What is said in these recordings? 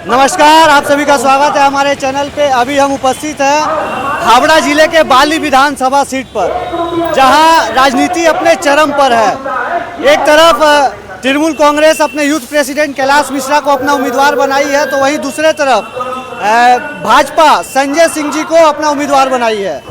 नमस्कार, आप सभी का स्वागत है हमारे चैनल पे। अभी हम उपस्थित हैं हावड़ा जिले के बाली विधानसभा सीट पर, जहां राजनीति अपने चरम पर है। एक तरफ तृणमूल कांग्रेस अपने यूथ प्रेसिडेंट कैलाश मिश्रा को अपना उम्मीदवार बनाई है, तो वहीं दूसरे तरफ भाजपा संजय सिंह जी को अपना उम्मीदवार बनाई है।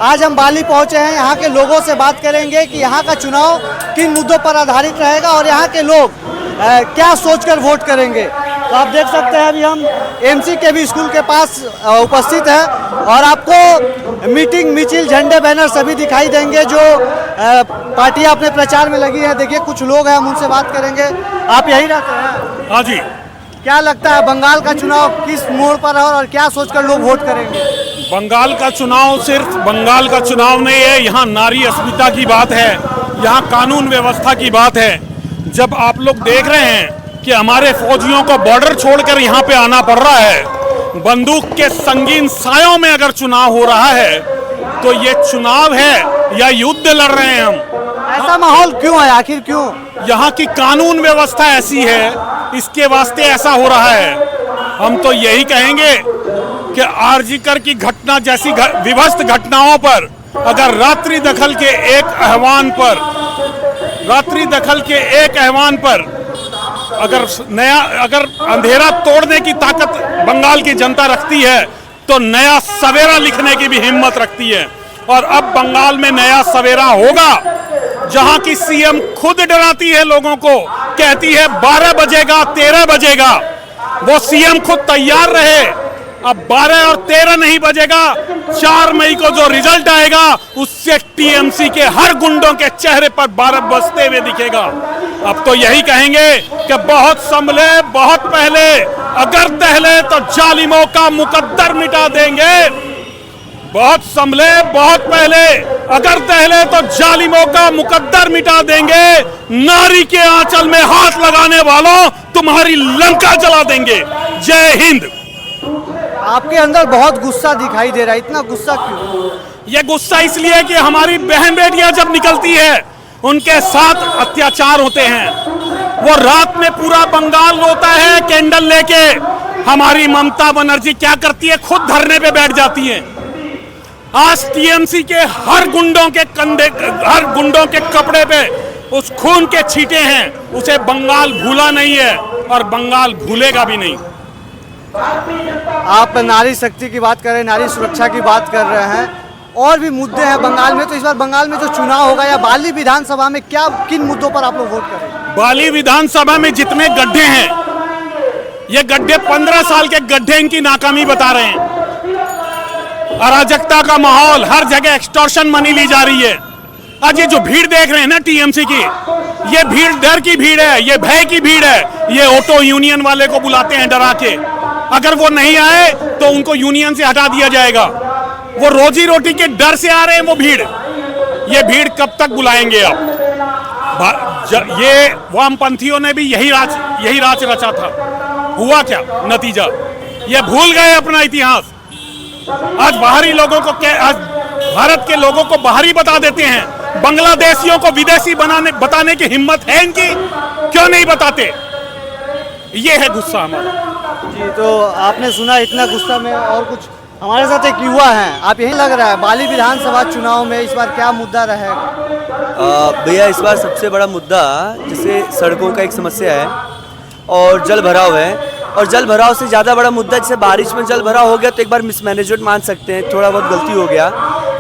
आज हम बाली पहुंचे हैं, यहाँ के लोगों से बात करेंगे कि यहाँ का चुनाव किन मुद्दों पर आधारित रहेगा और यहाँ के लोग क्या सोचकर वोट करेंगे। तो आप देख सकते हैं अभी हम एमसी के भी स्कूल के पास उपस्थित हैं और आपको मीटिंग, मिचिल, झंडे, बैनर सभी दिखाई देंगे जो पार्टियां अपने प्रचार में लगी हैं। देखिए कुछ लोग हैं, हम उनसे बात करेंगे। आप यहीं रहते हैं? हाँ जी। क्या लगता है बंगाल का चुनाव किस मोड़ पर है और क्या सोचकर लोग वोट करेंगे? बंगाल का चुनाव सिर्फ बंगाल का चुनाव नहीं है, यहाँ नारी अस्मिता की बात है, यहाँ कानून व्यवस्था की बात है। जब आप लोग देख रहे हैं कि हमारे फौजियों को बॉर्डर छोड़कर यहाँ पे आना पड़ रहा है, बंदूक के संगीन सायों में अगर चुनाव हो रहा है, तो ये चुनाव है या युद्ध लड़ रहे हैं हम। ऐसा माहौल क्यों है, आखिर क्यों? यहाँ की कानून व्यवस्था ऐसी है, इसके वास्ते ऐसा हो रहा है। हम तो यही कहेंगे कि आरजीकर की घटना जैसी विध्वंस घटनाओं पर अगर रात्रि दखल के एक आह्वान पर अगर अंधेरा तोड़ने की ताकत बंगाल की जनता रखती है, तो नया सवेरा लिखने की भी हिम्मत रखती है। और अब बंगाल में नया सवेरा होगा, जहां की सीएम खुद डराती है लोगों को, कहती है 12 बजेगा, 13 बजेगा। वो सीएम खुद तैयार रहे। अब 12 और 13 नहीं बजेगा, 4 मई को जो रिजल्ट आएगा उससे टीएमसी के हर गुंडों के चेहरे पर 12 बजते हुए दिखेगा। अब तो यही कहेंगे कि बहुत संभले, बहुत पहले, अगर टहले तो जालिमों का मुकद्दर मिटा देंगे। बहुत संभले, बहुत पहले, अगर टहले तो जालिमों का मुकद्दर मिटा देंगे। नारी के आंचल में हाथ लगाने वालों, तुम्हारी लंका जला देंगे। जय हिंद। आपके अंदर बहुत गुस्सा दिखाई दे रहा है, इतना गुस्सा क्यों? यह गुस्सा इसलिए कि हमारी बहन बेटियां जब निकलती है, उनके साथ अत्याचार होते हैं। वो रात में पूरा बंगाल रोता है कैंडल लेके। हमारी ममता बनर्जी क्या करती है, खुद धरने पे बैठ जाती है। आज टीएमसी के हर गुंडों के कंधे, हर गुंडों के कपड़े पे उस खून के छींटे हैं। उसे बंगाल भूला नहीं है और बंगाल भूलेगा भी नहीं। आप नारी शक्ति की बात कर रहे हैं, नारी सुरक्षा की बात कर रहे हैं, और भी मुद्दे हैं बंगाल में। तो इस बार बंगाल में जो चुनाव होगा या बाली विधानसभा में क्या किन मुद्दों पर आप लोग वोट करेंगे? बाली विधानसभा में जितने गड्ढे हैं, ये गड्ढे 15 साल के गड्ढे इनकी नाकामी बता रहे हैं। अराजकता का माहौल, हर जगह एक्सटॉर्शन मनी ली जा रही है। आज ये जो भीड़ देख रहे हैं ना टीएमसी की, ये भीड़ डर की भीड़ है, ये भय की भीड़ है। ये ऑटो यूनियन वाले को बुलाते हैं डरा के। अगर वो नहीं आए तो उनको यूनियन से हटा दिया जाएगा। वो रोजी रोटी के डर से आ रहे हैं वो भीड़। ये भीड़ कब तक बुलाएंगे आप? ये वामपंथियों ने भी यही राज रचा था। हुआ क्या नतीजा? ये भूल गए अपना इतिहास। आज बाहरी लोगों को आज भारत के लोगों को बाहरी बता देते हैं। बांग्लादेशियों को विदेशी बताने की हिम्मत है इनकी? क्यों नहीं बताते? ये है गुस्सा हमारा। जी, तो आपने सुना इतना गुस्सा में। और कुछ हमारे साथ एक युवा हैं, आप यही लग रहा है बाली विधानसभा चुनाव में इस बार क्या मुद्दा रहेगा? भैया इस बार सबसे बड़ा मुद्दा जैसे सड़कों का एक समस्या है और जल भराव है। और जल भराव से ज़्यादा बड़ा मुद्दा, जैसे बारिश में जल भराव हो गया तो एक बार मिसमैनेजमेंट मान सकते हैं, थोड़ा बहुत गलती हो गया,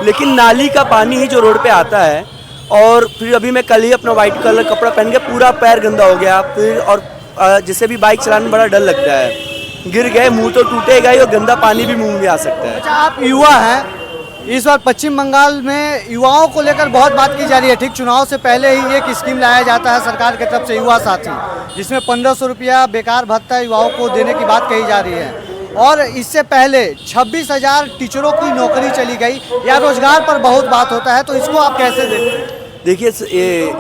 लेकिन नाली का पानी ही जो रोड पे आता है। और फिर अभी मैं कल ही अपना वाइट कलर कपड़ा पहन के पूरा पैर गंदा हो गया। फिर और जिससे भी बाइक चलाने में बड़ा डर लगता है, गिर गए मुंह तो टूटेगा ही और गंदा पानी भी मुंह में आ सकता है। अच्छा, आप युवा हैं, इस बार पश्चिम बंगाल में युवाओं को लेकर बहुत बात की जा रही है। ठीक चुनाव से पहले ही एक स्कीम लाया जाता है सरकार की तरफ से, युवा साथी, जिसमें 1500 रुपया बेकार भत्ता युवाओं को देने की बात कही जा रही है। और इससे पहले 26,000 टीचरों की नौकरी चली गई। या रोजगार पर बहुत बात होता है, तो इसको आप कैसे देखते हैं? देखिए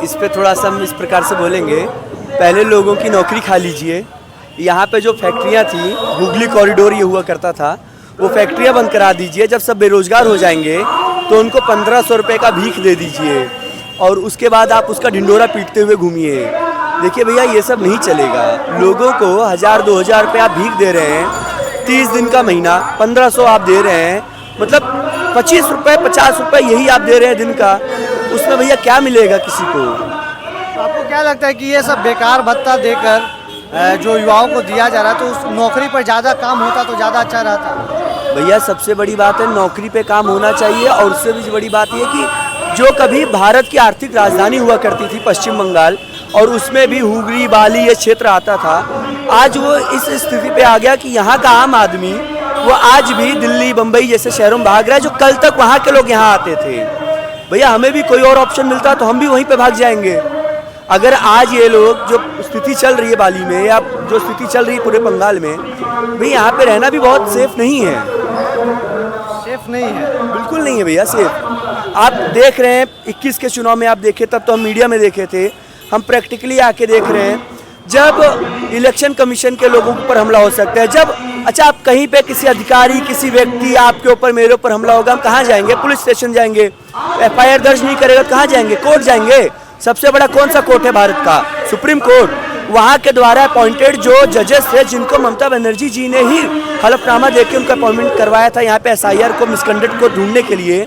इस पे थोड़ा सा हम इस प्रकार से बोलेंगे। पहले लोगों की नौकरी खा लीजिए। यहाँ पे जो फैक्ट्रियाँ थी, हुगली कॉरिडोर ये हुआ करता था, वो फैक्ट्रियाँ बंद करा दीजिए। जब सब बेरोजगार हो जाएंगे तो उनको 1500 रुपये का भीख दे दीजिए और उसके बाद आप उसका ढिंडोरा पीटते हुए घूमिए। देखिए भैया, ये सब नहीं चलेगा। लोगों को 1000-2000 रुपये आप भीख दे रहे हैं, 30 दिन का महीना 1500 आप दे रहे हैं, मतलब 25 रुपये 50 रुपये यही आप दे रहे हैं दिन का, उसमें भैया क्या मिलेगा किसी को? आपको क्या लगता है कि ये सब बेकार भत्ता देकर जो युवाओं को दिया जा रहा है, तो उस नौकरी पर ज़्यादा काम होता तो ज़्यादा अच्छा रहता? भैया सबसे बड़ी बात है नौकरी पे काम होना चाहिए, और उससे भी बड़ी बात ये कि जो कभी भारत की आर्थिक राजधानी हुआ करती थी पश्चिम बंगाल, और उसमें भी हुगली बाली ये क्षेत्र आता था, आज वो इस स्थिति पे आ गया कि यहाँ का आम आदमी वो आज भी दिल्ली बम्बई जैसे शहरों में भाग रहा है, जो कल तक वहाँ के लोग यहाँ आते थे। भैया हमें भी कोई और ऑप्शन मिलता तो हम भी वहीं पे भाग जाएंगे। अगर आज ये लोग जो स्थिति चल रही है बाली में, या जो स्थिति चल रही है पूरे बंगाल में, भाई यहाँ पे रहना भी बहुत सेफ नहीं है। सेफ नहीं है? बिल्कुल नहीं है भैया सेफ। आप देख रहे हैं 21 के चुनाव में आप देखे, तब तो हम मीडिया में देखे थे, हम प्रैक्टिकली आके देख रहे हैं जब इलेक्शन कमीशन के लोगों पर हमला हो सकता है, जब अच्छा आप कहीं पे किसी अधिकारी किसी व्यक्ति आपके ऊपर मेरे ऊपर हमला होगा, हम कहाँ जाएंगे? पुलिस स्टेशन जाएंगे। FIR दर्ज नहीं करेगा तो कहाँ जाएंगे? कोर्ट जाएंगे। सबसे बड़ा कौन सा कोर्ट है भारत का? Supreme court. वहाँ के द्वारा अपॉइंटेड जो जजेस थे, जिनको ममता बनर्जी जी ने ही हलफनामा देके उनका अपॉइंटमेंट करवाया था यहाँ पे SIR को मिसकंडक्ट को ढूंढने के लिए,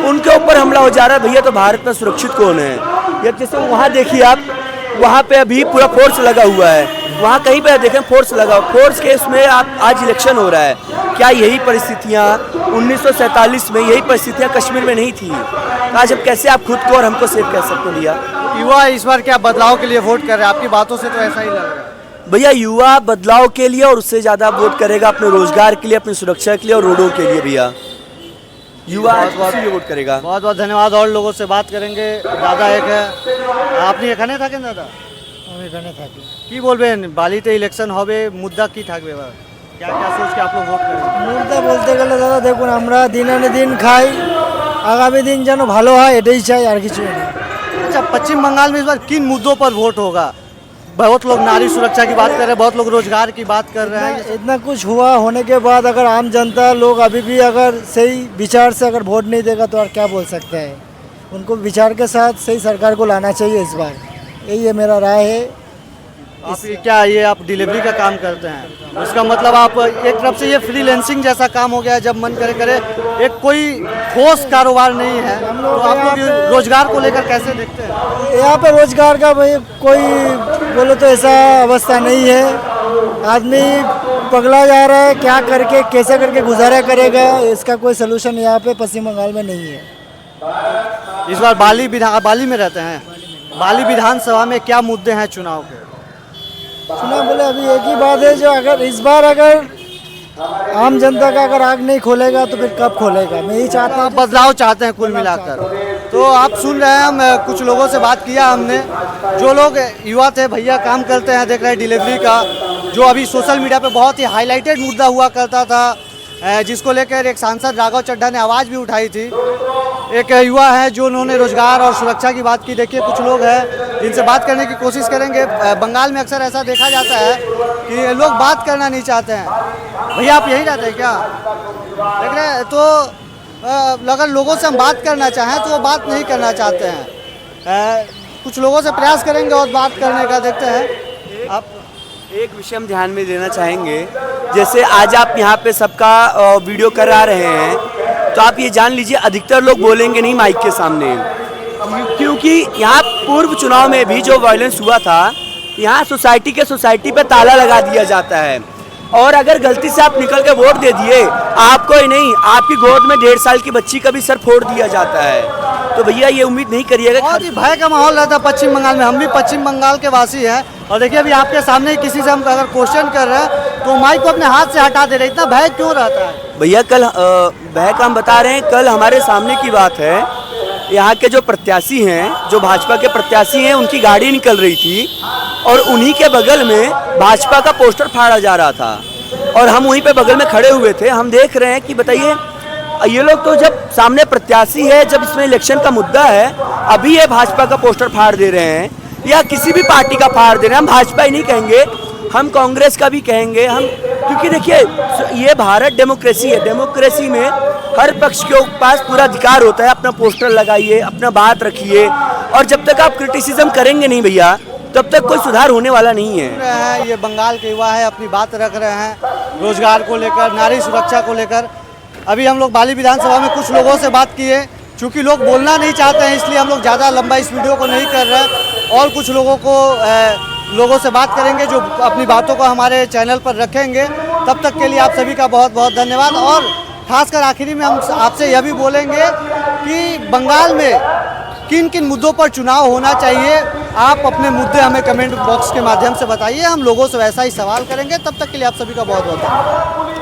उनके ऊपर हमला हो जा रहा है। भैया तो भारत में सुरक्षित कौन है? या जैसे वहाँ देखिए आप, वहाँ पे अभी पूरा फोर्स लगा हुआ है, वहाँ कहीं पे देखें फोर्स लगा, फोर्स के उसमें आप आज इलेक्शन हो रहा है। क्या यही परिस्थितियाँ 1947 में, यही परिस्थितियाँ कश्मीर में नहीं थी? आज अब कैसे आप खुद को और हमको सेफ कह सकते हैं भैया? युवा इस बार क्या बदलाव के लिए वोट कर रहे हैं? आपकी बातों से तो ऐसा ही लग रहा है। भैया युवा बदलाव के लिए, और उससे ज़्यादा वोट करेगा अपने रोजगार के लिए, अपनी सुरक्षा के लिए और रोडों के लिए। भैया युवा इसीलिए वोट करेगा। बहुत बहुत धन्यवाद। और लोगों से बात करेंगे। दादा एक है, আপনি এখানে থাকেন দাদা? আমি এখানে থাকি। কি বলবেন, বালিতে ইলেকশন হবে, মুদ্রা কি থাকবে এবার? क्या क्या सोच के आप लोग वोट करेंगे? মুদ্রা বলতে গেলে দাদা দেখুন, আমরা দিন আনে দিন খাই, আগামী দিন যেন ভালো হয় এটাই চাই, আর কিছুই না। अच्छा, पश्चिम बंगाल में इस बार किन मुद्दों पर वोट होगा? बहुत लोग नारी सुरक्षा की बात कर रहे हैं, बहुत लोग रोजगार की बात कर रहे हैं। इतना कुछ हुआ होने के बाद अगर आम जनता लोग अभी भी अगर सही विचार से अगर वोट नहीं देगा तो और क्या बोल सकते हैं? उनको विचार के साथ सही सरकार को लाना चाहिए इस बार, यही है मेरा राय है। आप क्या ये आप डिलीवरी का काम करते हैं? इसका मतलब आप एक तरफ से ये फ्रीलांसिंग जैसा काम हो गया है, जब मन करे करे, एक कोई ठोस कारोबार नहीं है, तो आप लोग रोजगार को लेकर कैसे देखते हैं? यहाँ पे रोजगार का भाई कोई बोले तो ऐसा अवस्था नहीं है, आदमी पगला जा रहा है, क्या करके कैसे करके गुजारा करेगा, इसका कोई सलूशन यहाँ पे पश्चिम बंगाल में नहीं है। इस बार बाली में रहते हैं, बाली विधानसभा में क्या मुद्दे हैं चुनाव के? चुनाव बोले अभी एक ही बात है, जो अगर इस बार अगर आम जनता का अगर आग नहीं खोलेगा तो फिर कब खोलेगा? मैं यही चाहता आप बदलाव चाहते हैं कुल मिलाकर। तो आप सुन रहे हैं, हम कुछ लोगों से बात किया हमने, जो लोग युवा थे, भैया काम करते हैं, देख रहे हैं डिलीवरी का, जो अभी सोशल मीडिया पे बहुत ही हाईलाइटेड मुद्दा हुआ करता था, जिसको लेकर एक सांसद राघव चड्ढा ने आवाज़ भी उठाई थी। एक युवा है जो उन्होंने रोजगार और सुरक्षा की बात की। देखिए कुछ लोग हैं जिनसे बात करने की कोशिश करेंगे। बंगाल में अक्सर ऐसा देखा जाता है कि लोग बात करना नहीं चाहते हैं। भैया आप यही रहते हैं क्या? देख रहे हैं तो अगर लोगों से हम बात करना चाहें तो वो बात नहीं करना चाहते हैं। कुछ लोगों से प्रयास करेंगे और बात करने का, देखते हैं। आप एक विषय हम ध्यान में देना चाहेंगे, जैसे आज आप यहाँ पे सबका वीडियो करा रहे हैं, तो आप ये जान लीजिए अधिकतर लोग बोलेंगे नहीं माइक के सामने, क्योंकि यहाँ पूर्व चुनाव में भी जो वायलेंस हुआ था, यहाँ सोसाइटी पे ताला लगा दिया जाता है, और अगर गलती से आप निकल के वोट दे दिए, आपको ही नहीं आपकी गोद में 1.5 साल की बच्ची का भी सर फोड़ दिया जाता है। तो भैया ये उम्मीद नहीं करिएगा। बहुत ही भय का माहौल रहता है पश्चिम बंगाल में। हम भी पश्चिम बंगाल के वासी हैं, और देखिए अभी आपके सामने ही किसी से हम अगर क्वेश्चन कर रहे हैं तो माइक को अपने हाथ से हटा दे रहे। इतना भय क्यों रहता है? भैया कल भय का हम बता रहे हैं, कल हमारे सामने की बात है, यहाँ के जो प्रत्याशी हैं, जो भाजपा के प्रत्याशी हैं, उनकी गाड़ी निकल रही थी और उन्हीं के बगल में भाजपा का पोस्टर फाड़ा जा रहा था, और हम वहीं पे बगल में खड़े हुए थे। हम देख रहे हैं कि बताइए, ये लोग तो जब सामने प्रत्याशी है, जब इसमें इलेक्शन का मुद्दा है, अभी ये भाजपा का पोस्टर फाड़ दे रहे हैं, या किसी भी पार्टी का फाड़ दे रहे हैं। हम भाजपा ही नहीं कहेंगे, हम कांग्रेस का भी कहेंगे हम, क्योंकि देखिए ये भारत डेमोक्रेसी है। डेमोक्रेसी में हर पक्ष के पास पूरा अधिकार होता है, अपना पोस्टर लगाइए, अपना बात रखिए, और जब तक आप क्रिटिसिज्म करेंगे नहीं भैया, तब तक कोई सुधार होने वाला नहीं है। रहे हैं ये बंगाल के युवा है, अपनी बात रख रहे हैं रोजगार को लेकर, नारी सुरक्षा को लेकर। अभी हम लोग बाली विधानसभा में कुछ लोगों से बात किए, चूँकि लोग बोलना नहीं चाहते हैं इसलिए हम लोग ज़्यादा लंबा इस वीडियो को नहीं कर रहे। और कुछ लोगों से बात करेंगे जो अपनी बातों को हमारे चैनल पर रखेंगे। तब तक के लिए आप सभी का बहुत बहुत धन्यवाद। और खासकर आखिरी में हम आपसे यह भी बोलेंगे कि बंगाल में किन किन मुद्दों पर चुनाव होना चाहिए, आप अपने मुद्दे हमें कमेंट बॉक्स के माध्यम से बताइए, हम लोगों से वैसा ही सवाल करेंगे। तब तक के लिए आप सभी का बहुत बहुत धन्यवाद।